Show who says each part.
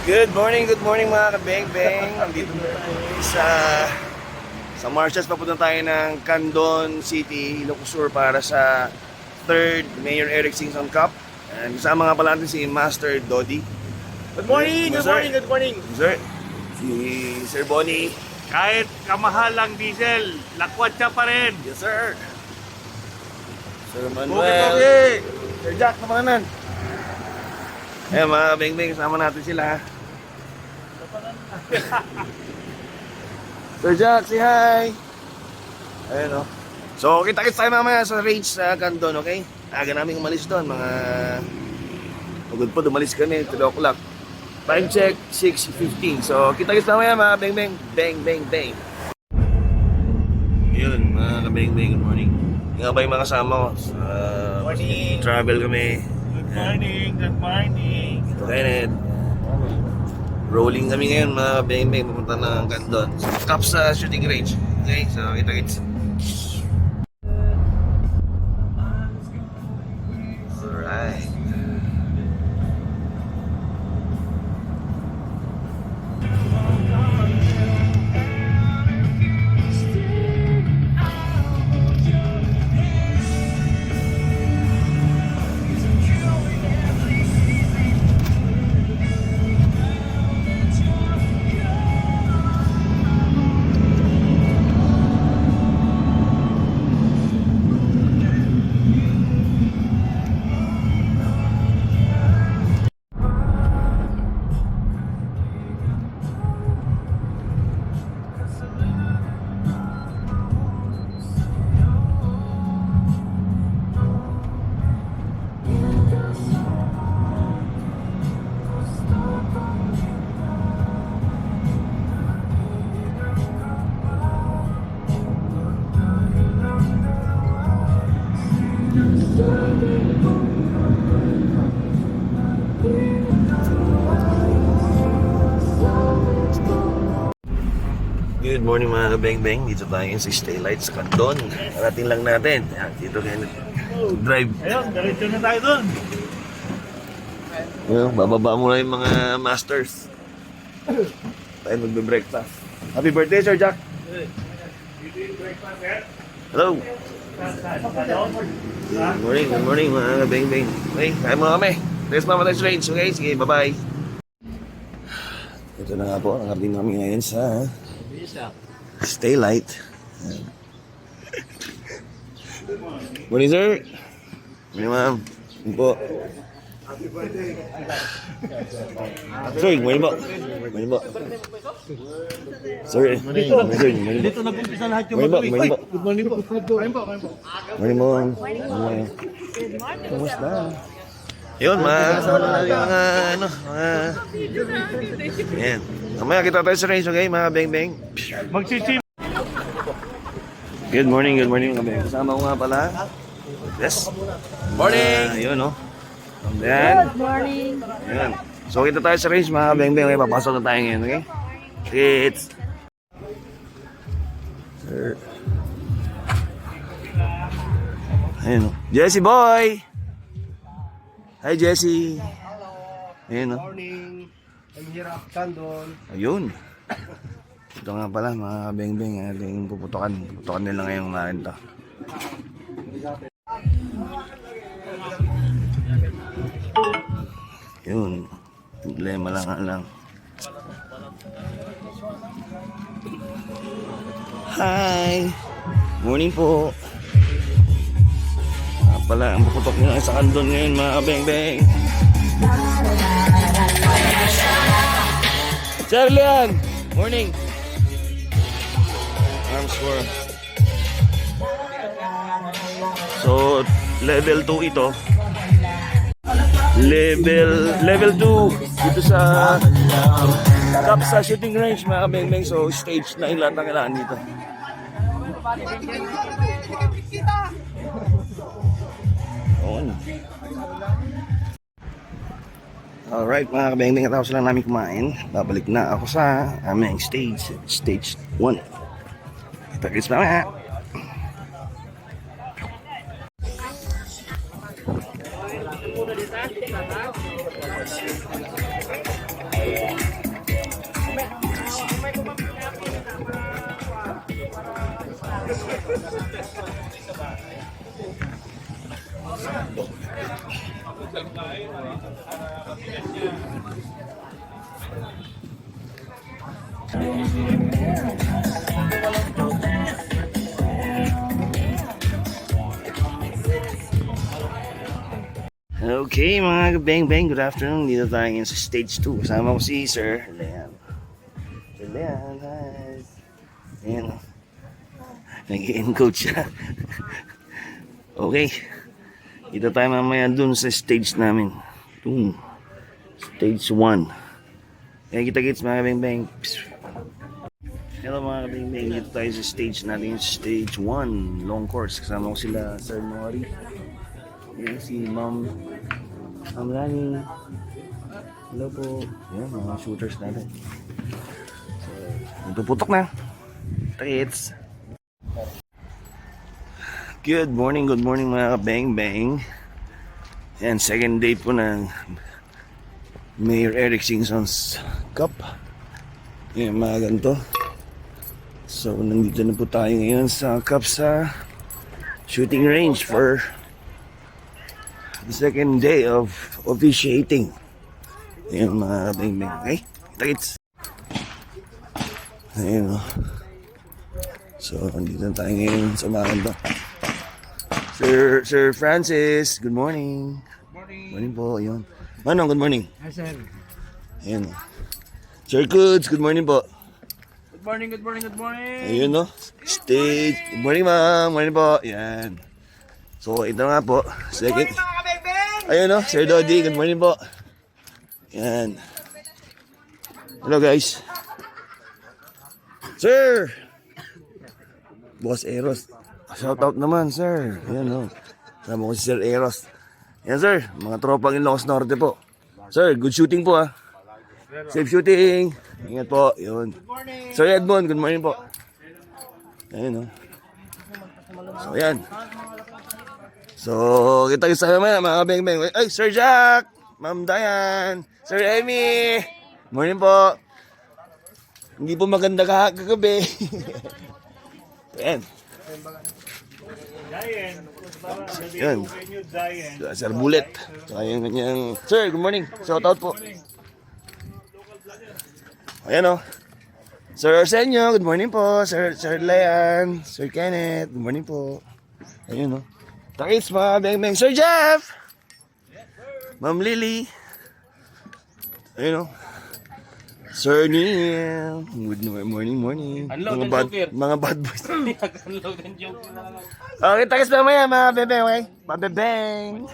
Speaker 1: Good morning mga kabeng-beng. Nandito na tayo sa Marshals. Papunta tayo ng Candon City, Ilocos Sur para sa 3rd Mayor Eric Singson Cup. And kasama nga pala natin si Master Dodi.
Speaker 2: Good morning,
Speaker 1: Yes,
Speaker 2: good
Speaker 1: sir.
Speaker 2: morning, good morning.
Speaker 1: Sir, si Sir Bonnie.
Speaker 2: Kahit kamahalang diesel, lakwat siya pa rin.
Speaker 1: Yes, sir. Sir
Speaker 2: Okay,
Speaker 1: Manuel.
Speaker 2: okay.
Speaker 1: Sir Jack, naman. Ayan mga kabeng-beng, kasama natin sila. Sir Jack, say hi! Ayan o. So, kita-kits tayo mamaya sa range sa Candon, okay? Aga namin umalis doon, mga... Pagod po, umalis kami, 3 o'clock. Time check, 6:15. So, kita-kits mamaya mga beng-beng. Beng. Yun, mga kabeng-beng, good morning. Nga ba yung mga kasama ko?
Speaker 2: Morning.
Speaker 1: Travel kami.
Speaker 2: Good morning, good morning.
Speaker 1: Ito Kenneth. Rolling kami ngayon mga beng-beng, pupunta ng Candon. Cup sa shooting range. Okay, so kita-kits. Alright. Good morning mga kabeng-beng. Dito tayo sa Stay Light sa Candon. Parating lang natin. Yan, dito kayo drive.
Speaker 2: Ayun, diretso na tayo dun.
Speaker 1: Yan, bababa muna yung mga masters. Tayo magbe-breakfast. Happy birthday, Sir Jack. Hello. Good morning mga kabeng-beng. Okay, kain muna kami. Rest mama tayo sa range. Okay, sige, bye-bye. Ito na nga po, nakarating kami ngayon sa Stay Light. Morning, sir. Morning, ma'am. Morning po. Sir, morning po. Morning po. Sir, morning. Morning po.
Speaker 2: Dito nag-umpisa lahat yung
Speaker 1: Morning po.
Speaker 2: mag-uwi.
Speaker 1: Morning po.
Speaker 2: Good morning po. Morning po.
Speaker 1: Morning po. Morning. Kumusta? Yun, mga Yan. Mamaya kita tayo sa range, okay, mga beng-beng.
Speaker 2: Magsisim.
Speaker 1: Good morning, mga beng. Kasama ko nga pala. Yes. Morning! Yun, no? Yan.
Speaker 3: Good morning.
Speaker 1: Yan. So, kita tayo sa range, mga beng-beng. Okay, papasok na tayo ngayon, okay? It's... Sir. Ayun, no? Jesse boy! Hi, Jesse. Ayun, no?
Speaker 2: Morning. I'm here at Candon.
Speaker 1: Ayun. Ito nga pala, mga beng-beng. Ating puputokan. Puputokan nila ngayong marin to. Yun. Problema lang. Hi. Morning po. Pala, ang puputok nila sa Candon ngayon, mga beng-beng. Charlian! Morning! Arms for... So, level 2 ito. Level 2 dito sa Cup sa shooting range, mga beng-beng. So, stage 9 lahat ang kailangan dito. Alright mga kabeng-beng, katapos lang namin kumain. Babalik na ako sa aming stage 1. Kita-kits mamaya. Okay mga bang-bang, good afternoon. Dito tayo ngayon sa stage 2. Kasama ko si Sir Leon. Sir Leon, hi. Ayan. Nag-i-encode siya. Okay. Dito tayo mamaya dun sa stage namin. Dun. Stage 1. Kaya kita-kits mga bang-bang. Hello mga bang-bang. Dito tayo sa stage natin. Stage 1. Long course. Kasama ko sila Sir Nori. Yan si Ma'am Lani. Hello po. Yan, mga shooters natin. So, nagpuputok na. Takits. Good morning mga bang-bang. Yan, second day po ng Mayor Eric Singson's Cup. Yan, mga ganito. So, nandito na po tayo ngayon sa Cup sa shooting range for the second day of officiating. Ayan mga bang-bang. Okay? Takits. Ayan o. So, nandito na tayo ngayon sa mga ganito. Sir Francis, good morning. Morning po, ayun. Manong, good morning.
Speaker 2: Hi, sir.
Speaker 1: Ayan o. Sir Kuds, good morning po.
Speaker 2: Good morning, good morning, good morning.
Speaker 1: Ayun o. Stage. Good morning ma'am. Morning po. Yan. So, ito nga po. Second. Ayun o, Sir Dodi, good morning po. Yan. Hello guys. Sir! Boss Eros. Shout out naman, sir. Ayan o. Sama ko si Sir Eros. Yan sir, mga tropang Ilocos Norte po. Sir, good shooting po ah. Safe shooting. Ingat po. Yun. Sir Edmond, good morning po. Ayan o. So, ayan. So, kita-kita sa naman mga beng-beng. Ay, Sir Jack! Ma'am Diane! Sir Emmy! Morning po! Hindi po maganda kagabi. Ayan. Ayan. Sir Bullet. So, ayan kanyang... Sir, good morning. Shout out po. Ayan o. Sir Arsenio, good morning po. Sir Leon. Sir Kenneth, good morning po. Ayan o. Takits mga beng-beng. Sir Jeff! Ma'am Lily. Ayun o. Sir Neil. Good morning. Mga bad boys. Okay, takits mamaya mga beng-beng, okay? Mga beng-beng.